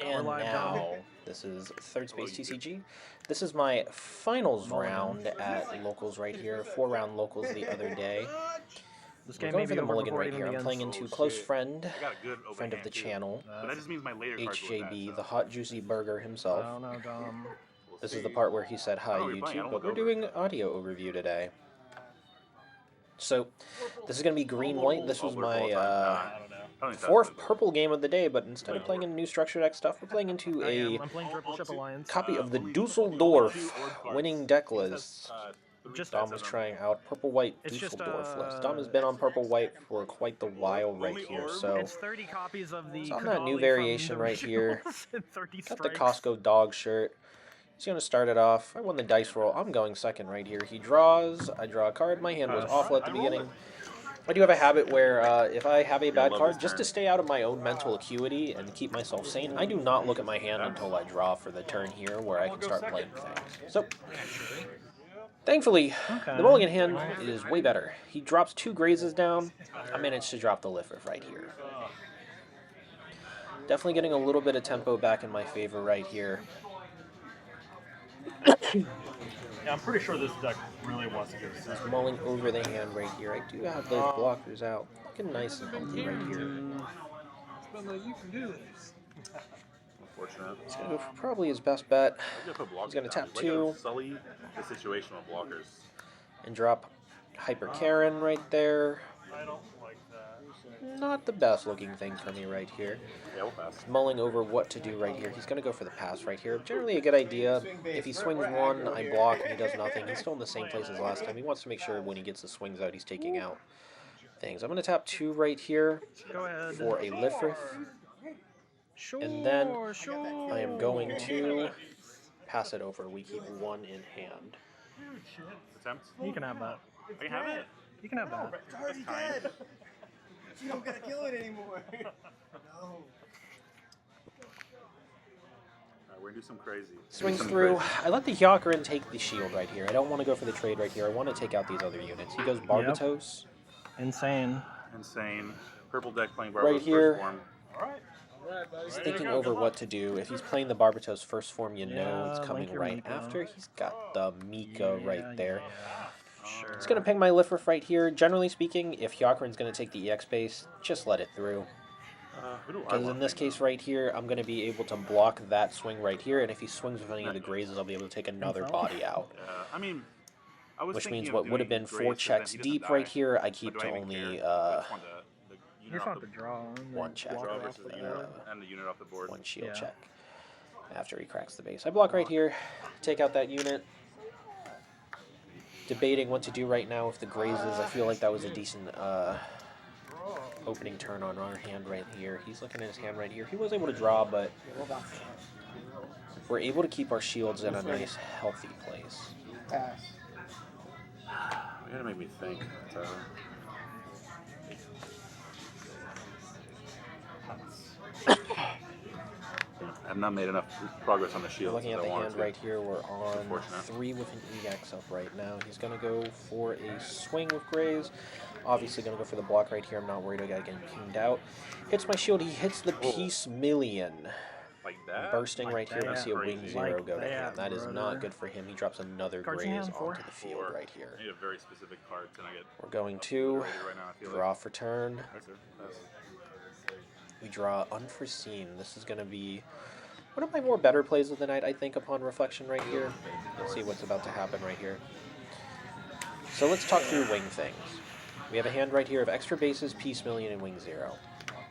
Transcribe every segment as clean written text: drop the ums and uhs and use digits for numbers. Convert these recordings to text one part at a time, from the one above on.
And now, this is third space TCG. This is my finals round at locals right here. 4-round locals the other day. We're going for the mulligan right here. I'm playing into close friend of the channel, HJB, the hot juicy burger himself. This is the part where he said hi YouTube, but we're doing audio overview today. So, this is going to be green-white. This was my fourth purple game of the day, but instead of playing in new structure deck stuff, we're playing into a copy of the Dusseldorf winning deck list. Dom was trying out purple-white Dusseldorf list. Dom has been on purple-white for quite the while right here, so it's on that new variation right here. Got the Costco dog shirt. He's going to start it off. I won the dice roll. I'm going second right here. He draws. I draw a card. My hand was awful at the beginning. I do have a habit where if I have a bad card, just to stay out of my own mental acuity and keep myself sane, I do not look at my hand until I draw for the turn here where I can start playing things. So, thankfully, the mulligan hand is way better. He drops 2 grazes down. I managed to drop the Lifriff right here. Definitely getting a little bit of tempo back in my favor right here. Yeah, I'm pretty sure this deck really wants to get He's mulling over the hand right here. I do have those blockers out. Looking nice and healthy right here. Unfortunate. He's going to go for probably his best bet. He's going to tap 2. Sully the situation with blockers. And drop Hyper Karen right there. I don't like that. Not the best looking thing for me right here. Yeah, we'll pass. Mulling over what to do right here. He's going to go for the pass right here. Generally a good idea. If he swings 1, I block and he does nothing. He's still in the same place as last time. He wants to make sure when he gets the swings out, he's taking out things. I'm going to tap 2 right here for a Lifriff. And then I am going to pass it over. We keep 1 in hand. Attempt? You can have that. I can have it? You can have that. It's already dead. You don't gotta kill it anymore. No. We're gonna do some crazy. Swings through. I let the Hyakurin take the shield right here. I don't want to go for the trade right here. I want to take out these other units. He goes Barbatos. Insane. Insane. Purple deck playing Barbatos Right here. first form. He's thinking over what to do. If he's playing the Barbatos first form, you know it's coming right Miko. after. He's got the Mika right there. Sure. He's going to ping my Lifriff right here. Generally speaking, if Hyakurin's going to take the EX base, just let it through. Who do I Because want in this case right here, I'm going to be able to block that swing right here, and if he swings with any of the grazes, I'll be able to take another body out. I mean, I was Which thinking means of what would have doing been 4 Grace, checks but then he deep doesn't right die. here, I But keep do to I even only care? I just want the You unit have off to the draw. one check. draw versus the unit and the unit off the board. 1 shield Yeah. check after he cracks the base. I block right here, take out that unit. Debating what to do right now with the grazes. I feel like that was a decent opening turn on our hand right here. He's looking at his hand right here. He was able to draw, but we're able to keep our shields in a nice, healthy place. Pass. You gotta make me think. I've not made enough progress on the shield. Looking at the hand right here, we're on 3 with an EX up right now. He's going to go for a swing with Graves. Obviously going to go for the block right here. I'm not worried about getting pinged out. Hits my shield. He hits the Peace Million. Like that? Bursting right here. We that's see a wing crazy. 0 go to that, hand. That is brother. not good for him. He drops another Cards in Graves hand, 4. onto the field right here. I need a very specific card, and I get We're going to right now, I feel draw for turn. That's it. That's We draw Unforeseen. This is going to be one of my more better plays of the night, I think, upon reflection right here. Let's see what's about to happen right here. So let's talk through wing things. We have a hand right here of extra bases, Peace Million, and wing 0.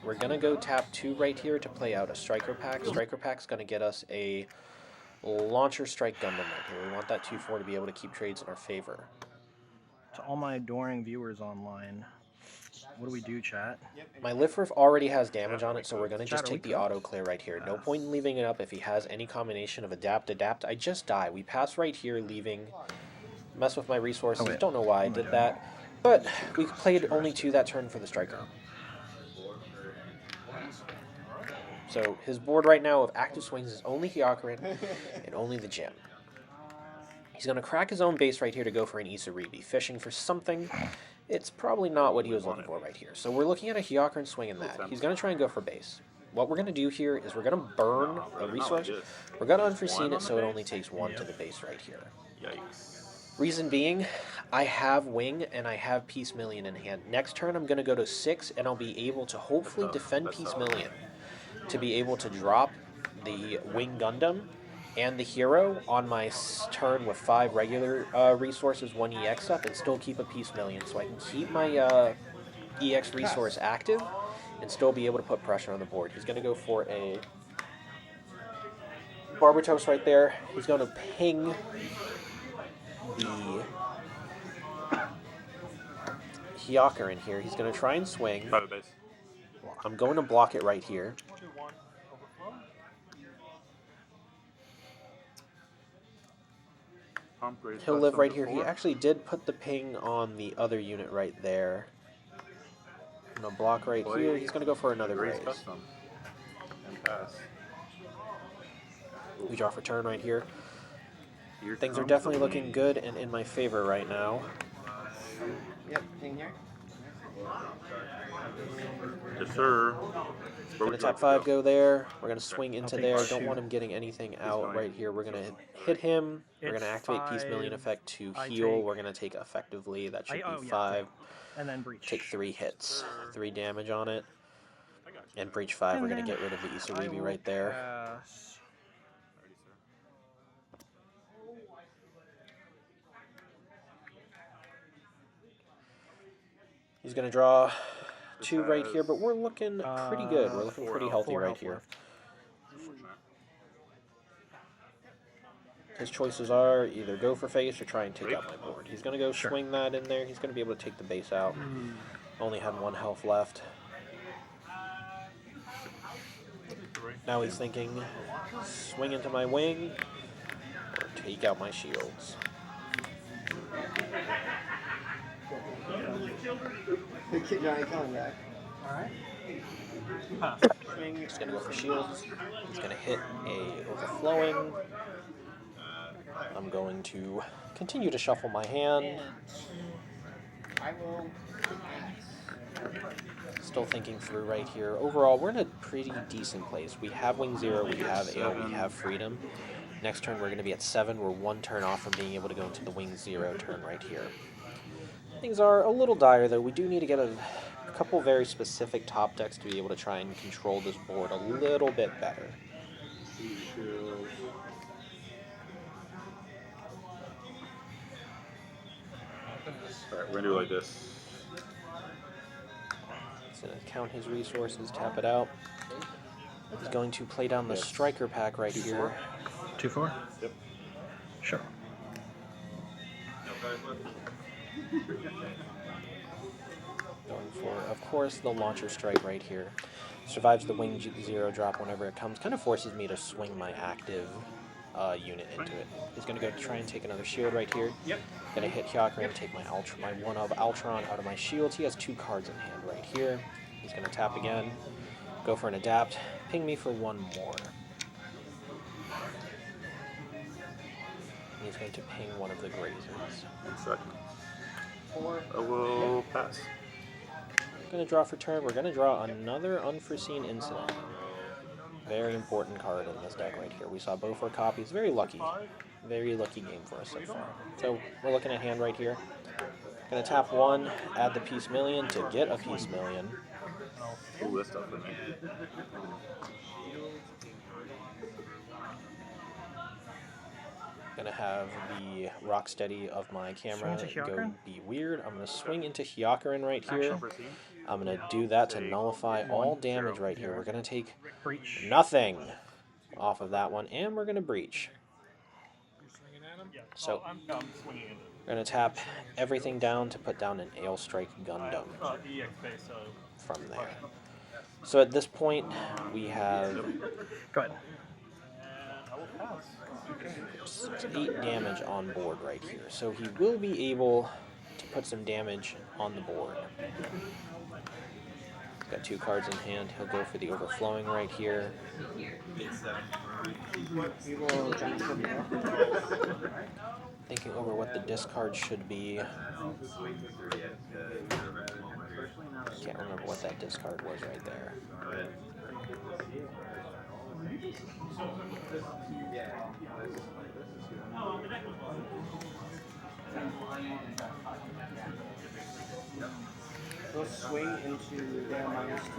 We're going to go tap 2 right here to play out a Striker Pack. Striker Pack's going to get us a Launcher Strike Gundam right here. We want that 2-4 to be able to keep trades in our favor. To all my adoring viewers online, what do we do, chat? My Lifriff already has damage on it, so we're going to just take the auto clear right here. No point in leaving it up if he has any combination of adapt. I just die. We pass right here, leaving. Mess with my resources. Don't know why I did that. But we played only 2 that turn for the Striker. So his board right now of active swings is only Hyakurin and only the gem. He's going to crack his own base right here to go for an Isaribi, fishing for something. It's probably not what he was looking for right here. So we're looking at a Hyakurin swing in that. He's going to try and go for base. what we're going to do here is we're going to burn a resource. We're going to unforeseen it so it only takes 1 to the base right here. Yikes. Reason being, I have Wing and I have Peace Million in hand. Next turn I'm going to go to 6 and I'll be able to hopefully defend Peace Million to be able to drop the Wing Gundam and the hero on my turn with 5 regular resources, 1 EX up, and still keep a Peace Million so I can keep my EX resource active and still be able to put pressure on the board. He's going to go for a Barbatos right there. He's going to ping the Hyakurin here. He's going to try and swing. Private base. I'm going to block it right here. He'll live right here. He actually did put the ping on the other unit right there. I'm going to block right here. He's going to go for another raise. And pass. We draw for turn right here. Things are definitely looking good and in my favor right now. Yep, in here. Yes, sir. Going to tap 5, go there. We're going to swing into there. Don't want him getting anything out right here. We're going to hit him. We're going to activate Peace Million effect to heal. We're going to take effectively. That should be 5. And then breach. Take 3 hits. 3 damage on it. And breach 5. We're going to get rid of the Isaribi right there. He's going to draw 2 right here, but we're looking pretty good. We're looking pretty healthy right here. His choices are either go for face or try and take out my board. He's going to go swing that in there. He's going to be able to take the base out. Only had 1 health left. Now he's thinking swing into my wing or take out my shields. Big Kid Johnny coming back. Alright. He's going to go for shields. He's going to hit a overflowing. I'm going to continue to shuffle my hand. I will Still thinking through right here. Overall, we're in a pretty decent place. We have Wing 0, we have Ale, we have Freedom. Next turn, we're going to be at 7. We're 1 turn off from being able to go into the Wing 0 turn right here. Things are a little dire, though. We do need to get a couple very specific top decks to be able to try and control this board a little bit better. Alright, we're going to do it like this. He's going to count his resources, tap it out. He's going to play down the Striker pack right here. 2-4? Yep. Sure. Going for, of course, the Launcher Strike right here. Survives the Wing 0 drop whenever it comes. Kind of forces me to swing my active unit into it. He's going to go try and take another shield right here. Yep. Going to hit Hyakurin, take my one of Ultron out of my shields. He has 2 cards in hand right here. He's going to tap again, go for an adapt, ping me for 1 more. And he's going to ping one of the Grazers. 1 second. I will pass. Going to draw for turn. We're going to draw another Unforeseen Incident. Very important card in this deck right here. We saw both our copies. Very lucky. Very lucky game for us so far. So we're looking at hand right here. Going to tap 1, add the Peace Million to get a Peace Million. Ooh, that's tough for me. Going to have the Rocksteady of my camera go be weird. I'm going to swing into Hyakurin right here. I'm going to do that to nullify all damage right here. We're going to take nothing off of that one, and we're going to breach. So we're going to tap everything down to put down an Ale Strike Gundam from there. So at this point, we have 8 damage on board right here. So he will be able to put some damage on the board. He's got 2 cards in hand. He'll go for the overflowing right here. Thinking over what the discard should be. Can't remember what that discard was right there. Go swing into their minus 2.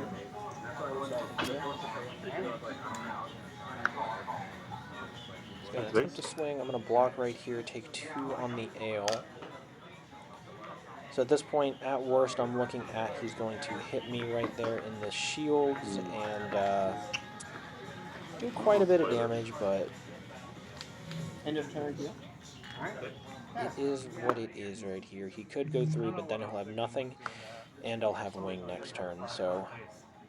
He's going to attempt to swing. I'm going to block right here, take 2 on the ale. So at this point, at worst, I'm looking at he's going to hit me right there in the shields and do quite a bit of damage, but End of turn deal. it is what it is right here. He could go through, but then he'll have nothing, and I'll have wing next turn. So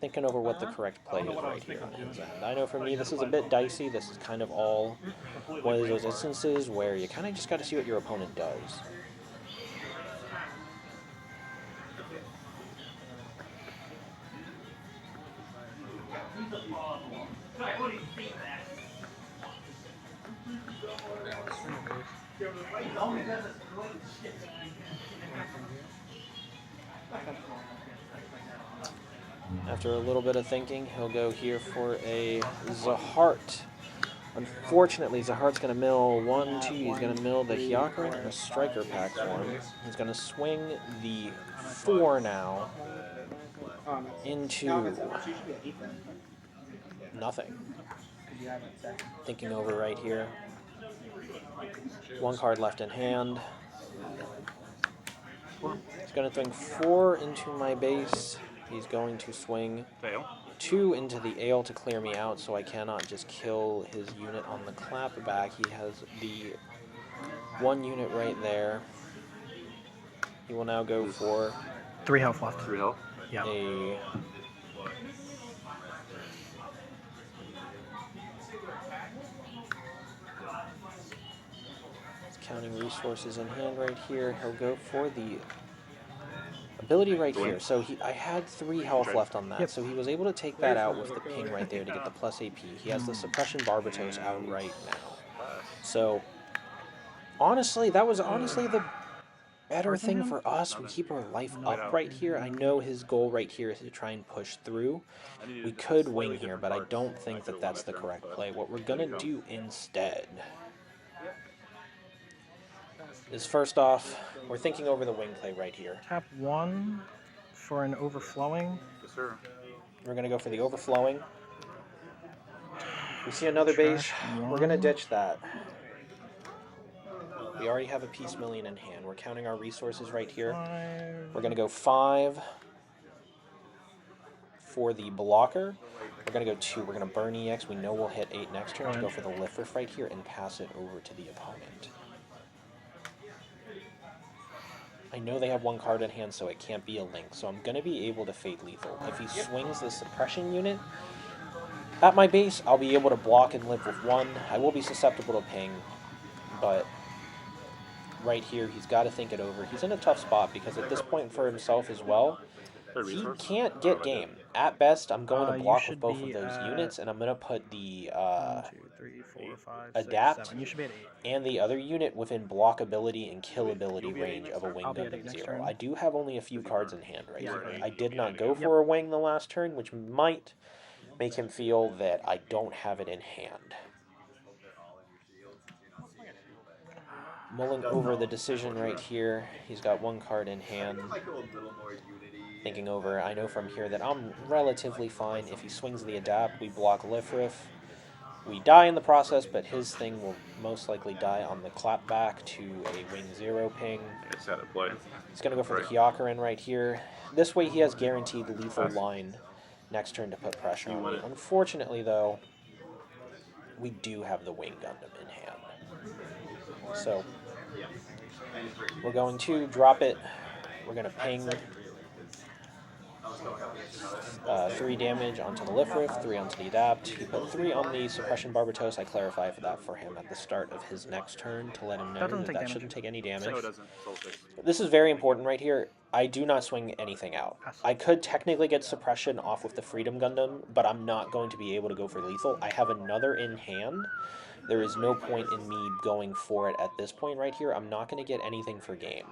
thinking over what the correct play is right here on his end. I know for me this is a bit dicey. This is kind of all one of those instances where you kind of just got to see what your opponent does. After a little bit of thinking, he'll go here for a Zahart. Unfortunately, Zahart's going to mill 1, 2. He's going to mill the Hyakurin and a Striker Pack form. He's going to swing the 4 now into nothing. Thinking over right here. 1 card left in hand. He's going to swing 4 into my base. He's going to swing 2 into the ale to clear me out, so I cannot just kill his unit on the clapback. He has the 1 unit right there. He will now go for 3 health left. 3 health? Yeah. a counting resources in hand right here. He'll go for the ability right here. So I had 3 health left on that. Yep. So he was able to take that out with the ping right there to get the plus AP. He has the suppression Barbatos out right now. So honestly, that was honestly the better thing for us. We keep our life up right here. I know his goal right here is to try and push through. We could wing here, but I don't think that that's the correct play. What we're going to do instead is, first off, we're thinking over the wing play right here. Tap 1 for an overflowing. Yes, sir. We're going to go for the overflowing. We see another base. We're going to ditch that. We already have a piece million in hand. We're counting our resources right here. We're going to go 5 for the blocker. We're going to go 2. We're going to burn EX. We know we'll hit 8 next turn. To go for the lift riff right here and pass it over to the opponent. I know they have 1 card in hand, so it can't be a link. So I'm going to be able to fade lethal. If he swings the suppression unit at my base, I'll be able to block and live with 1. I will be susceptible to ping, but right here, he's got to think it over. He's in a tough spot because at this point for himself as well, he can't get game. At best, I'm going to block with both of those units, and I'm going to put the 1, 2, 3, 4, 5, 6, adapt 7. You should be at 8. and the other unit within blockability and killability range of a Wing I'll be at Gundam 8 next 0. turn. I do have only a few cards in hand right Yeah. here. I did not go for a wing the last turn, which might make him feel that I don't have it in hand. Mulling over the decision right here. He's got 1 card in hand. Thinking over, I know from here that I'm relatively fine. If he swings the adapt, we block Lifrif. We die in the process, but his thing will most likely die on the clapback to a Wing 0 ping. It's out of play. He's going to go for the Hyakurin right here. This way he has guaranteed lethal line next turn to put pressure on me. Unfortunately, though, we do have the Wing Gundam in hand. So we're going to drop it. We're going to ping 3 damage onto the lift riff, 3 onto the adapt. He put 3 on the suppression Barbatos. I clarify for that for him at the start of his next turn to let him know that shouldn't take any damage. No, it doesn't. This is very important right here. I do not swing anything out. I could technically get suppression off with the Freedom Gundam, but I'm not going to be able to go for lethal. I have another in hand. There is no point in me going for it at this point right here. I'm not going to get anything for game.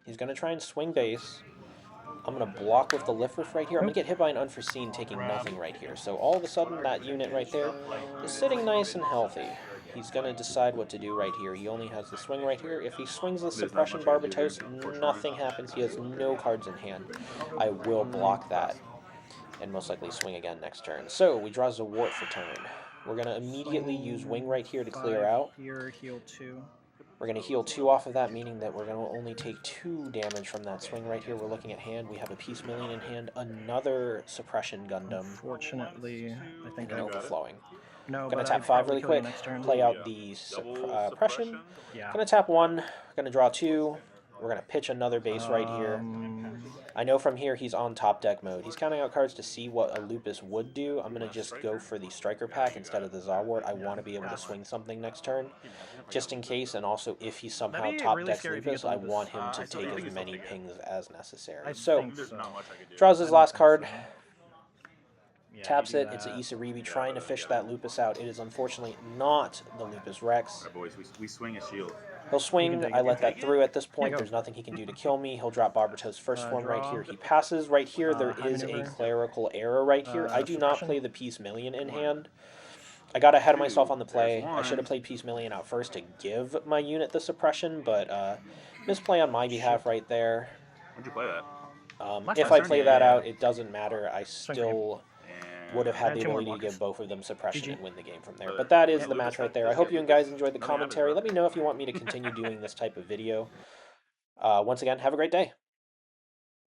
He's going to try and swing base. I'm going to block with the lift riff right here. I'm going to get hit by an unforeseen, taking nothing right here. So all of a sudden, that unit right there is sitting nice and healthy. He's going to decide what to do right here. He only has the swing right here. If he swings the suppression Barbatos, nothing happens. He has no cards in hand. I will block that and most likely swing again next turn. So we draw Zawart for turn. We're going to immediately use wing right here to clear out. Here, heal 2. We're going to heal 2 off of that, meaning that we're going to only take 2 damage from that swing right here. We're looking at hand. We have a Peace Million in hand, another Suppression Gundam. Fortunately, I think and overflowing. No, Going to tap 5 really quick, play out the suppression. Yeah. Going to tap 1, going to draw 2. We're going to pitch another base right here. I know from here he's on top deck mode. He's counting out cards to see what a Lupus would do. I'm going to just go for the Striker Pack instead of the Zawart. I want to be able to swing something next turn, just in case, and also if he somehow top decks Lupus, I want him to take as many pings as necessary. So, draws his last card, taps it. It's an Isaribi trying to fish that Lupus out. It is unfortunately not the Lupus Rex. Right, boys, we swing a shield. He'll swing. I let that through at this point. There's nothing he can do to kill me. He'll drop Barbatos' first form right here. He passes right here. There is a clerical error right here. I do not play the Peace Million in hand. I got ahead of myself on the play. I should have played Peace Million out first to give my unit the suppression, but misplay on my behalf right there. When'd you play that? If I play that out, it doesn't matter. I still would have had the ability to give both of them suppression and win the game from there. But that is the match right there. I hope you guys enjoyed the commentary. Let me know if you want me to continue doing this type of video. Once again, have a great day.